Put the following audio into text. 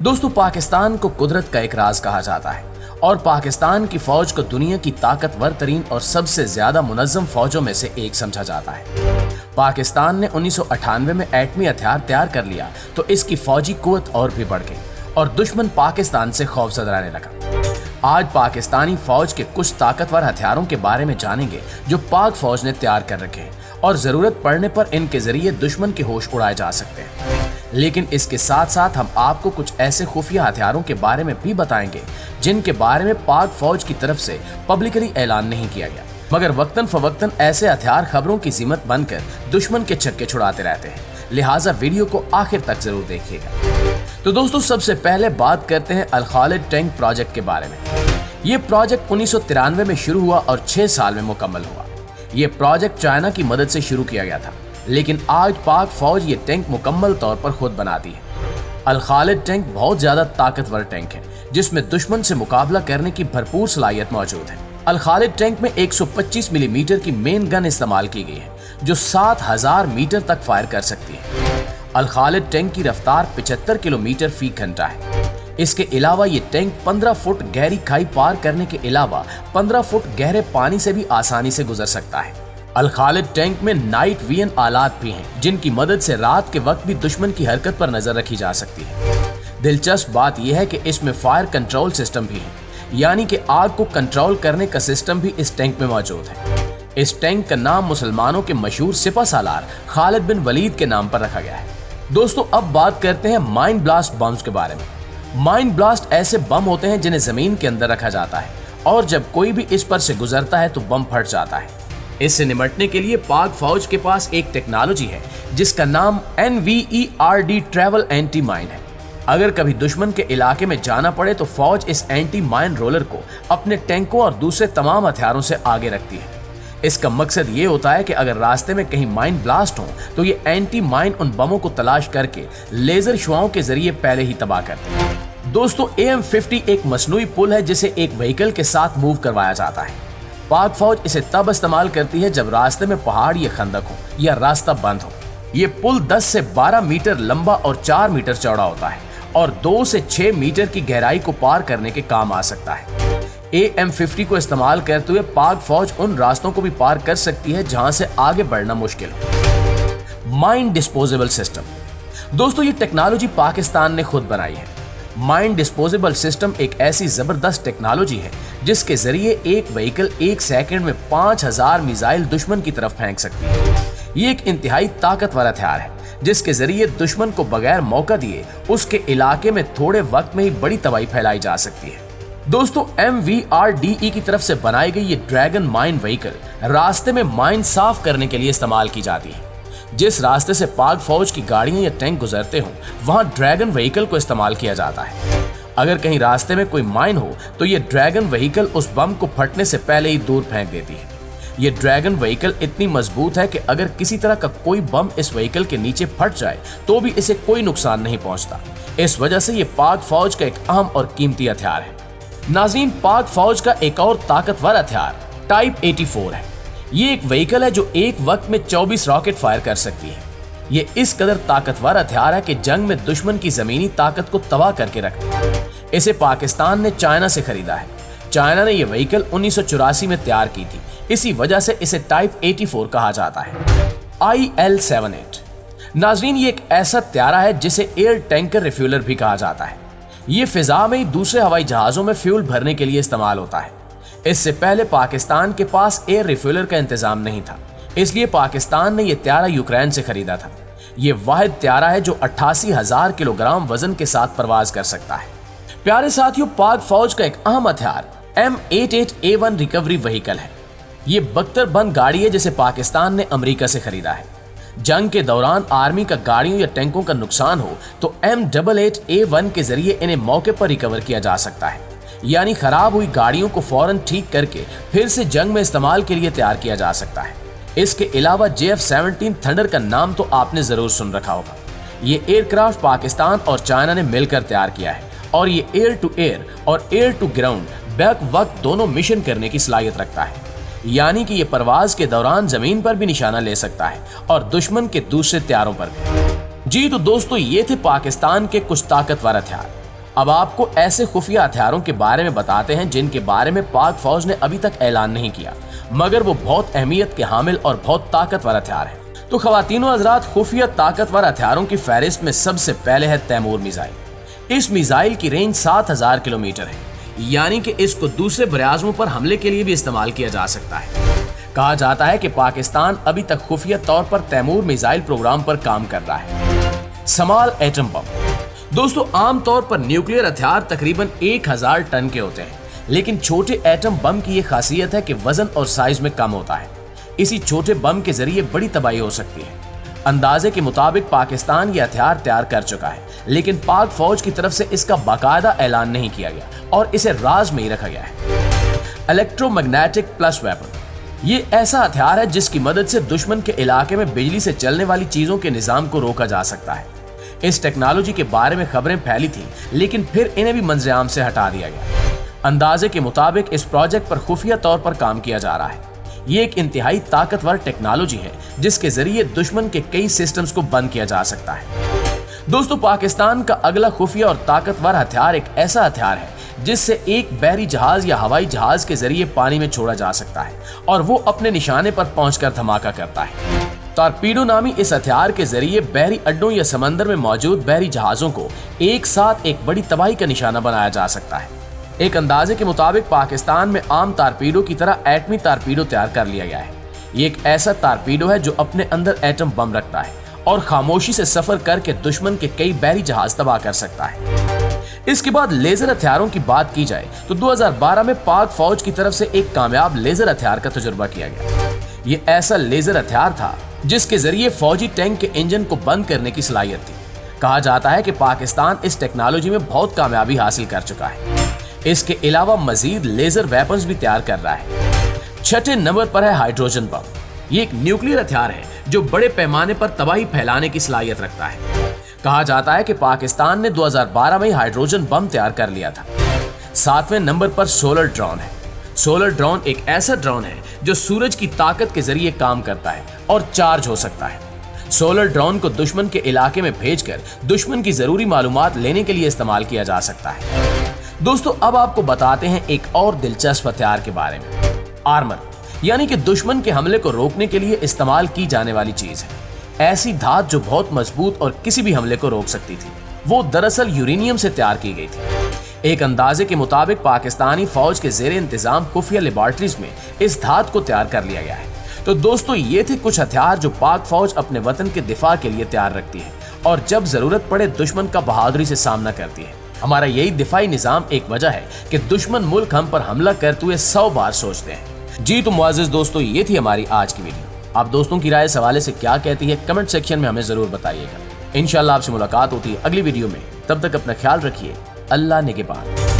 दोस्तों, पाकिस्तान को कुदरत का एक राज कहा जाता है और पाकिस्तान की फौज को दुनिया की ताकतवर तरीन और सबसे ज्यादा मुनज्जम फौजों में से एक समझा जाता है। पाकिस्तान ने 1998 में एटमी हथियार तैयार कर लिया तो इसकी फौजी कुव्वत और भी बढ़ गई और दुश्मन पाकिस्तान से खौफजदा रहने लगा। आज पाकिस्तानी फौज के कुछ ताकतवर हथियारों के बारे में जानेंगे जो पाक फौज ने तैयार कर रखे हैं और जरूरत पड़ने पर इनके जरिए दुश्मन के होश उड़ाए जा सकते हैं। लेकिन इसके साथ साथ हम आपको कुछ ऐसे खुफिया हथियारों के बारे में भी बताएंगे जिनके बारे में पाक फौज की तरफ से पब्लिकली ऐलान नहीं किया गया, मगर वक्तन फवक्तन ऐसे हथियार खबरों की ज़ीमत बनकर दुश्मन के छक्के छुड़ाते रहते हैं। लिहाजा वीडियो को आखिर तक जरूर देखिएगा। तो दोस्तों, सबसे पहले बात करते हैं अल खालिद टैंक प्रोजेक्ट के बारे में। ये प्रोजेक्ट 1993 में शुरू हुआ और 6 साल में मुकम्मल हुआ। ये प्रोजेक्ट चाइना की मदद से शुरू किया गया था, लेकिन आज पाक फौज ये टैंक मुकम्मल तौर पर खुद बनाती है। अल खालिद टैंक बहुत ज्यादा ताकतवर टैंक है जिसमें दुश्मन से मुकाबला करने की भरपूर सलाहियत मौजूद है। अल खालिद टैंक में 125 मिलीमीटर की मेन गन इस्तेमाल की गई है जो 7000 मीटर तक फायर कर सकती है। अल खालिद टैंक की रफ्तार 75 किलोमीटर फी घंटा है। इसके अलावा ये टैंक 15 फुट गहरी खाई पार करने के अलावा 15 फुट गहरे पानी से भी आसानी से गुजर सकता है। अल खालिद टैंक में नाइट विजन आलात भी हैं जिनकी मदद से रात के वक्त भी दुश्मन की हरकत पर नजर रखी जा सकती है। दिलचस्प बात यह है कि इसमें फायर कंट्रोल सिस्टम भी है, यानी कि आग को कंट्रोल करने का सिस्टम भी इस टैंक में मौजूद है। इस टैंक का नाम मुसलमानों के मशहूर सिपह सालार खालिद बिन वलीद के नाम पर रखा गया है। दोस्तों, अब बात करते हैं माइंड ब्लास्ट बम्स के बारे में। माइंड ब्लास्ट ऐसे बम होते हैं जिन्हें जमीन के अंदर रखा जाता है और जब कोई भी इस पर से गुजरता है तो बम फट जाता है। इससे निपटने के लिए पाक फौज के पास एक टेक्नोलॉजी है जिसका नाम NVERD ट्रैवल एंटी माइन है। अगर कभी दुश्मन के इलाके में जाना पड़े तो फौज इस एंटी माइन रोलर को अपने टैंकों और दूसरे तमाम हथियारों से आगे रखती है। इसका मकसद ये होता है कि अगर रास्ते में कहीं माइन ब्लास्ट हो तो ये एंटी माइन उन बमों को तलाश करके लेजर शुआओं के जरिए पहले ही तबाह करते हैं। दोस्तों, AM-50 एक मसनूई पुल है जिसे एक व्हीकल के साथ मूव करवाया जाता है। पाक फौज इसे तब इस्तेमाल करती है जब रास्ते में पहाड़ या खंदक हो या रास्ता बंद हो। ये पुल 10 से 12 मीटर लंबा और 4 मीटर चौड़ा होता है और 2 से 6 मीटर की गहराई को पार करने के काम आ सकता है। AM-50 को इस्तेमाल करते हुए पाक फौज उन रास्तों को भी पार कर सकती है जहां से आगे बढ़ना मुश्किल हो। Mine disposable system. दोस्तों, ये टेक्नोलॉजी पाकिस्तान ने खुद बनाई है। माइन डिस्पोजेबल सिस्टम एक ऐसी जबरदस्त टेक्नोलॉजी है जिसके जरिए एक व्हीकल 1 सेकंड में 5000 मिसाइल दुश्मन की तरफ फेंक सकती है। ये एक इंतहाई ताकतवर हथियार है जिसके जरिए दुश्मन को बगैर मौका दिए उसके इलाके में थोड़े वक्त में ही बड़ी तबाही फैलाई जा सकती है। दोस्तों, MVRDE की तरफ से बनाई गई ये ड्रैगन माइन व्हीकल रास्ते में माइन साफ करने के लिए इस्तेमाल की जाती है। जिस रास्ते से पाक फौज की गाड़ियां या टैंक गुजरते हों वहां ड्रैगन व्हीकल को इस्तेमाल किया जाता है। अगर कहीं रास्ते में कोई माइन हो तो ये ड्रैगन व्हीकल उस बम को फटने से पहले ही दूर फेंक देती है। ये ड्रैगन व्हीकल इतनी मजबूत है कि अगर किसी तरह का कोई बम इस व्हीकल के नीचे फट जाए तो भी इसे कोई नुकसान नहीं पहुंचता। इस वजह से ये पाक फौज का एक अहम और कीमती हथियार है। नाज़रीन, पाक फौज का एक और ताकतवर हथियार टाइप 84 है। ये एक व्हीकल है जो एक वक्त में 24 रॉकेट फायर कर सकती है। ये इस कदर ताकतवर हथियार है कि जंग में दुश्मन की जमीनी ताकत को तबाह करके रखता है। इसे पाकिस्तान ने चाइना से खरीदा है। चाइना ने यह व्हीकल 1984 में तैयार की थी, इसी वजह से इसे टाइप 84 कहा जाता है। IL-78। नाज़रीन, ये एक ऐसा हथियार है जिसे एयर टैंकर रिफ्यूलर भी कहा जाता है। ये फिजा में ही दूसरे हवाई जहाजों में फ्यूल भरने के लिए इस्तेमाल होता है। इससे पहले पाकिस्तान के पास एयर रिफ्यूलर का इंतजाम नहीं था, इसलिए पाकिस्तान ने यह हथियार यूक्रेन से खरीदा था। ये वाहिद हथियार है जो 88,000 किलोग्राम वजन के साथ परवाज कर सकता है। प्यारे साथियों, पाक फौज का एक अहम हथियार M88A1 रिकवरी व्हीकल है। ये बख्तरबंद गाड़ी है जिसे पाकिस्तान ने अमेरिका से खरीदा है। जंग के दौरान आर्मी का गाड़ियों या टैंकों का नुकसान हो तो M88A1 के जरिए इन्हें मौके पर रिकवर किया जा सकता है, यानी खराब हुई गाड़ियों को फौरन ठीक करके फिर से जंग में इस्तेमाल के लिए तैयार किया जा सकता है। इसके अलावा JF-17 थंडर का नाम तो आपने जरूर सुन रखा होगा। ये एयरक्राफ्ट पाकिस्तान और चाइना ने मिलकर तैयार किया है और ये एयर टू एयर और एयर टू ग्राउंड बैक वक्त दोनों मिशन करने की सलाहियत रखता है, यानी कि ये परवाज के दौरान जमीन पर भी निशाना ले सकता है और दुश्मन के दूसरे हथियारों पर भी। जी तो दोस्तों, ये थे पाकिस्तान के कुछ ताकतवर हथियार। अब आपको ऐसे खुफिया हथियारों के बारे में बताते हैं जिनके बारे में पाक फौज ने अभी तक ऐलान नहीं किया, मगर वो बहुत अहमियत के हामिल और बहुत ताकतवर हथियार है। तो खवातीनो हजरात, खुफिया ताकतवर हथियारों की फहरिस्त में सबसे पहले है तैमूर मिसाइल। इस मिसाइल की रेंज 7000 किलोमीटर है, यानी कि इसको दूसरे बराआज़मों पर हमले के लिए भी इस्तेमाल किया जा सकता है। कहा जाता है कि पाकिस्तान अभी तक खुफिया तौर पर तैमूर मिसाइल प्रोग्राम पर काम कर रहा है। Small atom bomb. दोस्तों, आमतौर पर न्यूक्लियर हथियार तकरीबन 1000 टन के होते हैं, लेकिन छोटे एटम बम की ये खासियत है कि वजन और साइज में कम होता है। इसी छोटे बम के जरिए बड़ी तबाही हो सकती है। अंदाजे के मुताबिक पाकिस्तान ये हथियार तैयार कर चुका है, लेकिन पाक फौज की तरफ से इसका बाकायदा ऐलान नहीं किया गया और इसे राज में ही रखा गया है। Electromagnetic plus weapon. ये ऐसा हथियार है जिसकी मदद से दुश्मन के इलाके में बिजली से चलने वाली चीजों के निजाम को रोका जा सकता है। इस टेक्नोलॉजी के बारे में खबरें फैली थी, लेकिन फिर इन्हें भी मंजर-ए-आम से हटा दिया गया। अंदाजे के मुताबिक इस प्रोजेक्ट पर खुफिया तौर पर काम किया जा रहा है। ये एक इंतहाई ताकतवर टेक्नोलॉजी है जिसके जरिए दुश्मन के कई सिस्टम्स को बंद किया जा सकता है। दोस्तों, पाकिस्तान का अगला खुफिया और ताकतवर हथियार एक ऐसा हथियार है जिससे एक बहरी जहाज या हवाई जहाज के जरिए पानी में छोड़ा जा सकता है और वो अपने निशाने पर पहुंचकर धमाका करता है। टॉर्पीडो नामी इस हथियार के जरिए बहरी अड्डों या समंदर में मौजूद बहरी जहाजों को एक साथ एक बड़ी तबाही का निशाना बनाया जा सकता है। एक अंदाजे के मुताबिक पाकिस्तान में आम टॉर्पीडो की तरह एटमी टॉर्पीडो तैयार कर लिया गया है। ये एक ऐसा टॉर्पीडो है जो अपने अंदर एटम बम रखता है और खामोशी से सफर करके दुश्मन के कई बहरी जहाज तबाह कर सकता है। इसके बाद लेजर हथियारों की बात की जाए तो 2012 में पाक फौज की तरफ से एक कामयाब लेजर हथियार का तजुर्बा किया गया। ये ऐसा लेजर हथियार था जिसके जरिए फौजी टैंक के इंजन को बंद करने की सलाहियत थी। कहा जाता है कि पाकिस्तान इस टेक्नोलॉजी में बहुत कामयाबी हासिल कर चुका है। इसके अलावा मजीद लेजर वेपन्स भी तैयार कर रहा है। छठे नंबर पर है हाइड्रोजन बम। ये एक न्यूक्लियर हथियार है जो बड़े पैमाने पर तबाही फैलाने की सलाहियत रखता है। कहा जाता है कि पाकिस्तान ने 2012 में हाइड्रोजन बम तैयार कर लिया था। 7वें नंबर पर सोलर ड्रोन है। सोलर ड्रोन एक ऐसा ड्रोन है जो सूरज की ताकत के जरिए काम करता है और चार्ज हो सकता है। सोलर ड्रोन को दुश्मन के इलाके में भेजकर दुश्मन की जरूरी मालूमात लेने के लिए इस्तेमाल किया जा सकता है। दोस्तों, अब आपको बताते हैं एक और दिलचस्प हथियार के बारे में। आर्मर, यानी कि दुश्मन के हमले को रोकने के लिए इस्तेमाल की जाने वाली चीज है। ऐसी धात जो बहुत मजबूत और किसी भी हमले को रोक सकती थी। वो दरअसल यूरेनियम से तैयार की गई थी। एक अंदाजे के मुताबिक पाकिस्तानी फौज के जेर इंतजाम खुफिया लेबॉर्ट्रीज में इस धात को तैयार कर लिया गया है। तो दोस्तों, ये थे कुछ हथियार जो पाक फौज अपने वतन के दिफा के लिए तैयार रखती है और जब जरूरत पड़े दुश्मन का बहादुरी से सामना करती है। हमारा यही दिफाई निजाम एक वजह है कि दुश्मन मुल्क हम पर हमला करते हुए 100 बार सोचते हैं। जी तो मुआज़िज़ दोस्तों, ये थी हमारी आज की वीडियो। आप दोस्तों की राय इस हवाले से क्या कहती है, कमेंट सेक्शन में हमें जरूर बताइएगा। इंशाल्लाह आपसे मुलाकात होती है अगली वीडियो में। तब तक अपना ख्याल रखिए। अल्लाह निगहबान।